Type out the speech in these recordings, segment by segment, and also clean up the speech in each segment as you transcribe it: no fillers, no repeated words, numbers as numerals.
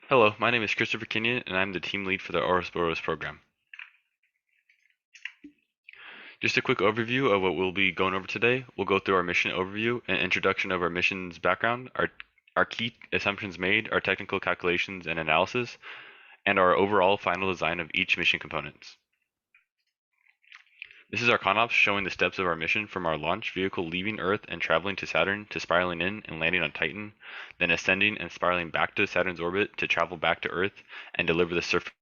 Hello, my name is Christopher Kenyon, and I'm the team lead for the Ouroboros program. Just a quick overview of what we'll be going over today. We'll go through our mission overview and introduction of our mission's background, our key assumptions made, our technical calculations and analysis, and our overall final design of each mission components. This is our ConOps showing the steps of our mission from our launch vehicle leaving Earth and traveling to Saturn to spiraling in and landing on Titan, then ascending and spiraling back to Saturn's orbit to travel back to Earth and deliver the surface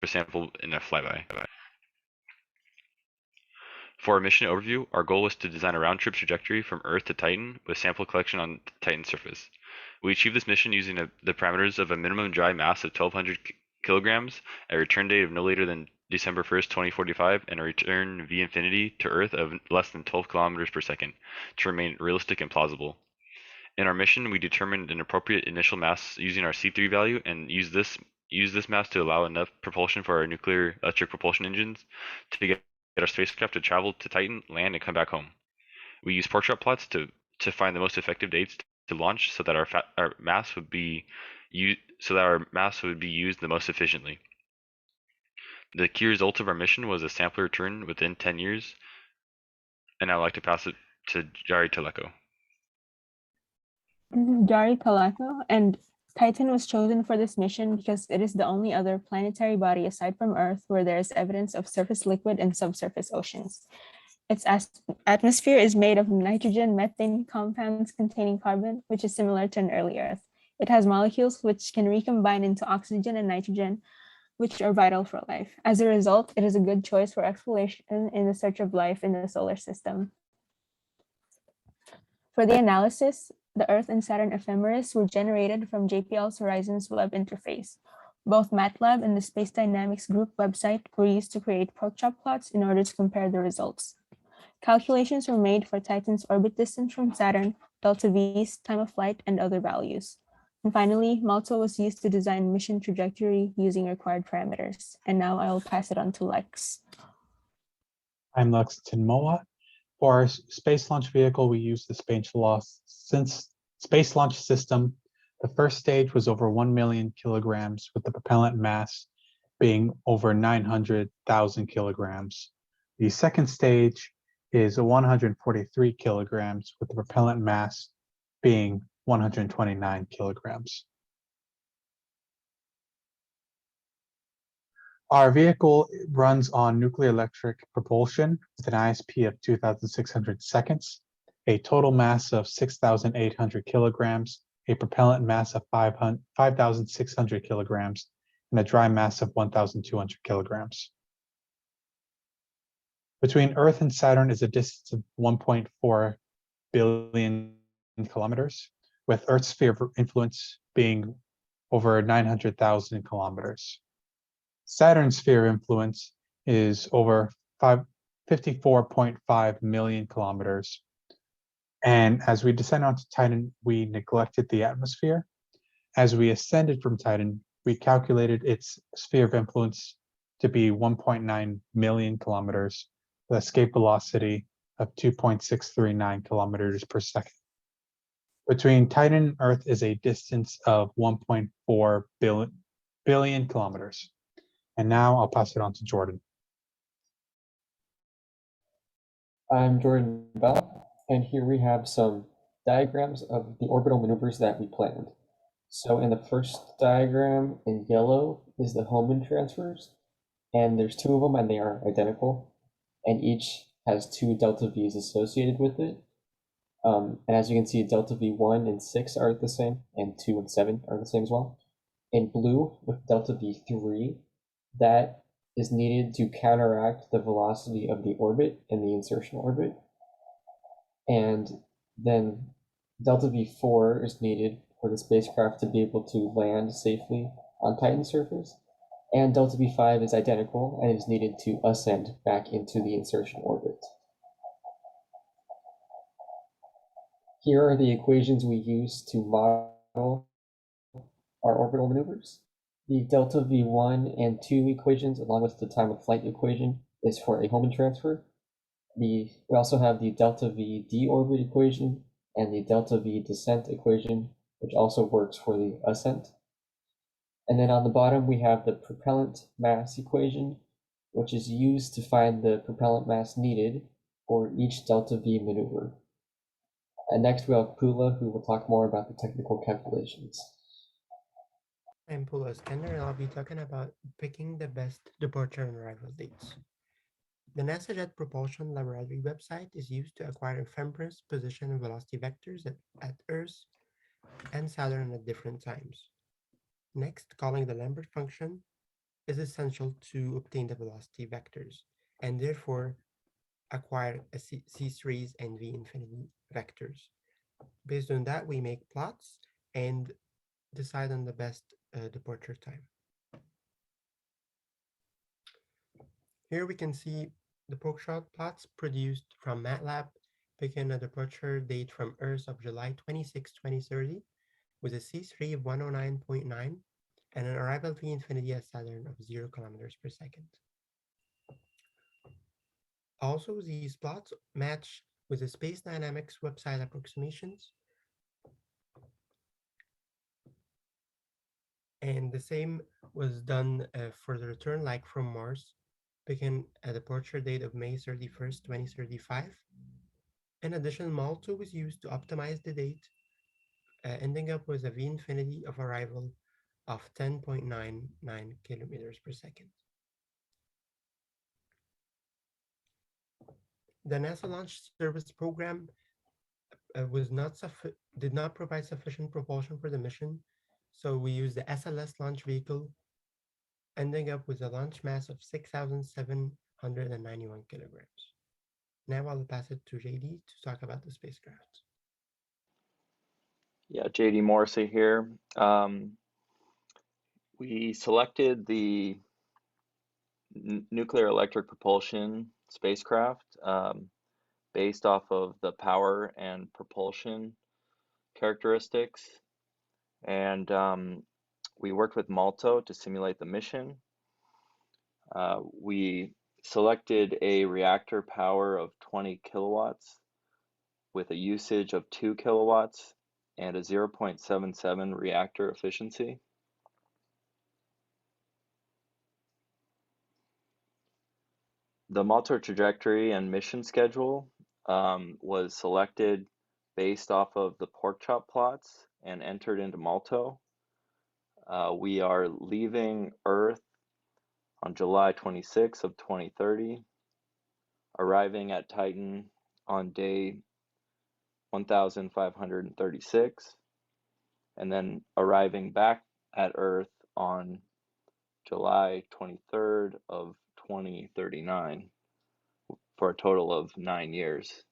sample in a flyby. For our mission overview, our goal was to design a round-trip trajectory from Earth to Titan with sample collection on Titan's surface. We achieved this mission using the parameters of a minimum dry mass of 1,200 kilograms, a return date of no later than December 1st, 2045, and a return v infinity to Earth of less than 12 kilometers per second to remain realistic and plausible. In our mission, we determined an appropriate initial mass using our C3 value and use this mass to allow enough propulsion for our nuclear electric propulsion engines to get our spacecraft to travel to Titan, land, and come back home. We use portrait plots to find the most effective dates to launch so that our mass would be used the most efficiently. The key result of our mission was a sample return within 10 years, and I'd like to pass it to Jari Teleko. This is Jari Kalako, and Titan was chosen for this mission because it is the only other planetary body aside from Earth where there is evidence of surface liquid and subsurface oceans. Its atmosphere is made of nitrogen methane compounds containing carbon, which is similar to an early Earth. It has molecules which can recombine into oxygen and nitrogen, which are vital for life. As a result, it is a good choice for exploration in the search of life in the solar system. For the analysis, the Earth and Saturn ephemeris were generated from JPL's Horizons web interface. Both MATLAB and the Space Dynamics Group website were used to create porkchop plots in order to compare the results. Calculations were made for Titan's orbit distance from Saturn, delta V's, time of flight, and other values. And finally, Malta was used to design mission trajectory using required parameters. And now I will pass it on to Lex. I'm Lexington Moa. For our space launch vehicle, we use the Space Launch System. The first stage was over 1 million kilograms, with the propellant mass being over 900,000 kilograms. The second stage is 143 kilograms, with the propellant mass being 129 kilograms. Our vehicle runs on nuclear electric propulsion with an ISP of 2,600 seconds, a total mass of 6,800 kilograms, a propellant mass of 5,600 kilograms, and a dry mass of 1,200 kilograms. Between Earth and Saturn is a distance of 1.4 billion kilometers, with Earth's sphere of influence being over 900,000 kilometers. Saturn's sphere of influence is over 54.5 million kilometers. And as we descend onto Titan, we neglected the atmosphere. As we ascended from Titan, we calculated its sphere of influence to be 1.9 million kilometers, with escape velocity of 2.639 kilometers per second. Between Titan and Earth is a distance of 1.4 billion kilometers. And now I'll pass it on to Jordan. I'm Jordan Bell, and here we have some diagrams of the orbital maneuvers that we planned. So in the first diagram in yellow is the Hohmann transfers, and there's two of them and they are identical, and each has two delta V's associated with it. And as you can see, delta V1 and 6 are the same, and 2 and 7 are the same as well. In blue, with delta V3, that is needed to counteract the velocity of the orbit in the insertion orbit. And then delta V4 is needed for the spacecraft to be able to land safely on Titan's surface. And delta V5 is identical and is needed to ascend back into the insertion orbit. Here are the equations we use to model our orbital maneuvers. The delta V1 and 2 equations, along with the time of flight equation, is for a Hohmann transfer. We also have the delta V deorbit equation and the delta V descent equation, which also works for the ascent. And then on the bottom, we have the propellant mass equation, which is used to find the propellant mass needed for each delta V maneuver. And next we have Pula, who will talk more about the technical calculations. I'm Pula Skender, and I'll be talking about picking the best departure and arrival dates. The NASA Jet Propulsion Laboratory website is used to acquire ephemeris, position, and velocity vectors at Earth and Saturn at different times. Next, calling the Lambert function is essential to obtain the velocity vectors, and therefore acquire a C-series and V-infinity vectors. Based on that, we make plots and decide on the best departure time. Here we can see the poke-shot plots produced from MATLAB, picking a departure date from Earth of July 26, 2030, with a C3 of 109.9 and an arrival V-infinity at Saturn of 0 kilometers per second. Also, these plots match with the Space Dynamics website approximations, and the same was done for the return leg from Mars, picking a departure date of May 31st, 2035. In addition, Malto was used to optimize the date, ending up with a V-infinity of arrival of 10.99 kilometers per second. The NASA Launch Service Program did not provide sufficient propulsion for the mission, so we used the SLS launch vehicle, ending up with a launch mass of 6,791 kilograms. Now I'll pass it to JD to talk about the spacecraft. Yeah, JD Morrissey here. We selected the nuclear electric propulsion spacecraft based off of the power and propulsion characteristics. And we worked with Malto to simulate the mission. We selected a reactor power of 20 kilowatts with a usage of 2 kilowatts and a 0.77 reactor efficiency. The Malto trajectory and mission schedule was selected based off of the pork chop plots and entered into Malto. We are leaving Earth on July 26th of 2030, arriving at Titan on day 1536, and then arriving back at Earth on July 23rd of 2039 for a total of 9 years.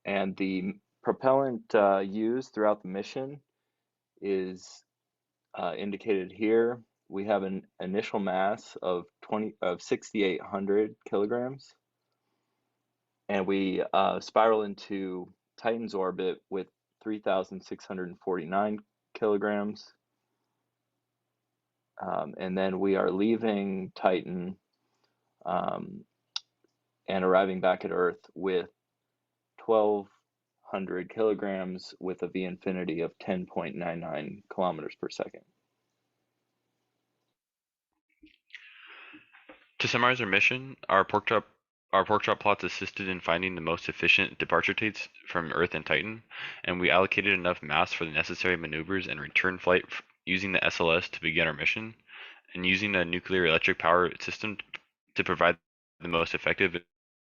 And the propellant used throughout the mission is indicated here. We have an initial mass of 6,800 kilograms, and we spiral into Titan's orbit with 3,649 kilograms. And then we are leaving Titan and arriving back at Earth with 1,200 kilograms with a V-infinity of 10.99 kilometers per second. To summarize our mission, our pork chop plots assisted in finding the most efficient departure dates from Earth and Titan, and we allocated enough mass for the necessary maneuvers and return flight using the SLS to begin our mission, and using a nuclear electric power system to provide the most effective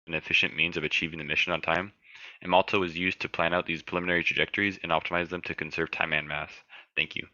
and efficient means of achieving the mission on time. And Malto was used to plan out these preliminary trajectories and optimize them to conserve time and mass. Thank you.